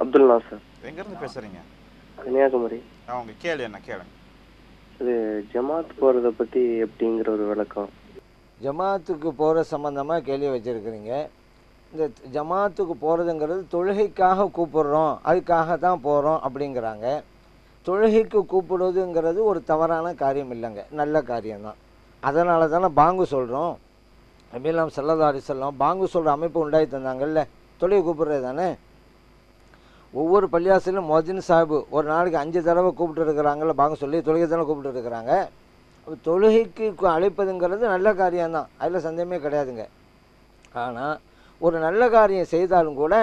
அப்துல் நாசர். எங்கேருந்து பேசுகிறீங்க? கன்னியாகுமரி. உங்கள் கேள்வி என்ன கேளுங்க. இது ஜமாத் போகிறத பற்றி எப்படிங்கிற ஒரு விளக்கம். ஜமாத்துக்கு போகிற சம்மந்தமாக கேள்வி வச்சுருக்கிறீங்க. இந்த ஜமாத்துக்கு போகிறதுங்கிறது தொழுகைக்காக கூப்பிடுறோம், அதுக்காக தான் போகிறோம் அப்படிங்கிறாங்க. தொழுகைக்கு கூப்பிடுவதுங்கிறது ஒரு தவறான காரியம் இல்லைங்க, நல்ல காரியம்தான். அதனால தானே பாங்கு சொல்கிறோம். நபிலாம் ஸல்லல்லாஹு அலைஹி வஸல்லம் பாங்கு சொல்கிற அமைப்பு உண்டாகி தந்தாங்கல்ல, தொழுகை கூப்பிடுறது தானே. ஒவ்வொரு பள்ளியாசிலும் மொஹ்தின் சாஹிபு ஒரு நாளைக்கு 5 தடவை கூப்பிட்டு இருக்கிறாங்கல்ல, பாங்கு சொல்லி தொழுகை தானே கூப்பிட்டு இருக்கிறாங்க. தொழுகைக்கு அழைப்பதுங்கிறது நல்ல காரியம்தான், அதில் சந்தேகமே கிடையாதுங்க. ஆனால் ஒரு நல்ல காரியம் செய்தாலும் கூட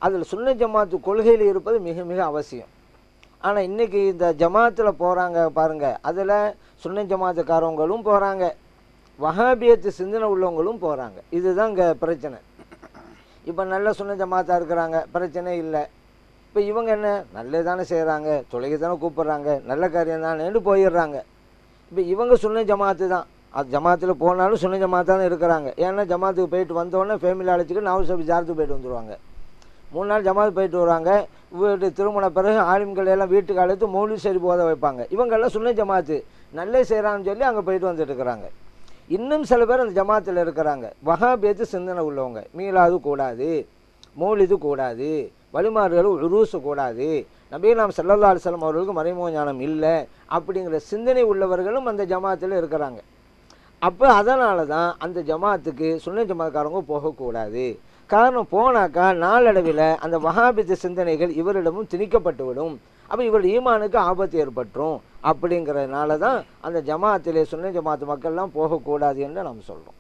அதில் சுன்னத் ஜமாத்து கொள்கையில் இருப்பது மிக மிக அவசியம். ஆனால் இன்றைக்கி இந்த ஜமாத்தில் போகிறாங்க பாருங்கள், அதில் சுன்னத் ஜமாத்துக்காரவங்களும் போகிறாங்க, வஹாபியத்து சிந்தனை உள்ளவங்களும் போகிறாங்க. இதுதான் இங்கே பிரச்சனை. இப்போ நல்ல சுன்னத் ஜமாத்தாக இருக்கிறாங்க, பிரச்சனை இல்லை. இப்போ இவங்க என்ன நல்லது தானே செய்கிறாங்க, தொழுகை தானே கூப்பிட்றாங்க, நல்ல காரியம் தானேன்னு போயிடுறாங்க. இப்போ இவங்க சுன்னத் ஜமாத்து தான், அது ஜமாத்தில் போனாலும் சுன்னத் ஜமாத்தாக தான் இருக்கிறாங்க. ஏன்னா ஜமாத்துக்கு போயிட்டு வந்தோடனே ஃபேமிலி அழைச்சிட்டு நவசபி ஜாரத்துக்கு போயிட்டு வந்துடுவாங்க. 3 நாள் ஜமாத்து போயிட்டு வருவாங்க. வீட்டு திருமண பிறகு ஆலிம்கள் எல்லாம் வீட்டுக்கு அழைத்து மௌலித் ஷரீஃப் ஓத வைப்பாங்க. இவங்கெல்லாம் சுன்னத் ஜமாத்து நல்லே செய்கிறான்னு சொல்லி அங்கே போயிட்டு வந்துட்டு இருக்கிறாங்க. இன்னும் சில பேர் அந்த ஜமாத்தில் இருக்கிறாங்க, வஹாபியத்து சிந்தனை உள்ளவங்க. மீளாது கூடாது, மௌலிது கூடாது, வழிமாறுகள் உருசு கூடாது, நபிலாம் ஸல்லல்லாஹு அலைஹி வஸல்லம் அவர்களுக்கு மறைமுக ஞானம் இல்லை அப்படிங்கிற சிந்தனை உள்ளவர்களும் அந்த ஜமாத்தில் இருக்கிறாங்க. அப்போ அதனால தான் அந்த ஜமாத்துக்கு சுன்னத் ஜமாத்காரங்க போகக்கூடாது. காரணம், போனாக்கா நாளடைவில் அந்த வஹாபித்த சிந்தனைகள் இவரிடமும் திணிக்கப்பட்டுவிடும். அப்போ இவர் ஈமானுக்கு ஆபத்து ஏற்பட்டுரும். அப்படிங்கிறதுனால தான் அந்த ஜமாத்திலே சுன்னத் ஜமாத்து மக்கள்லாம் போகக்கூடாது என்று நாம் சொல்கிறோம்.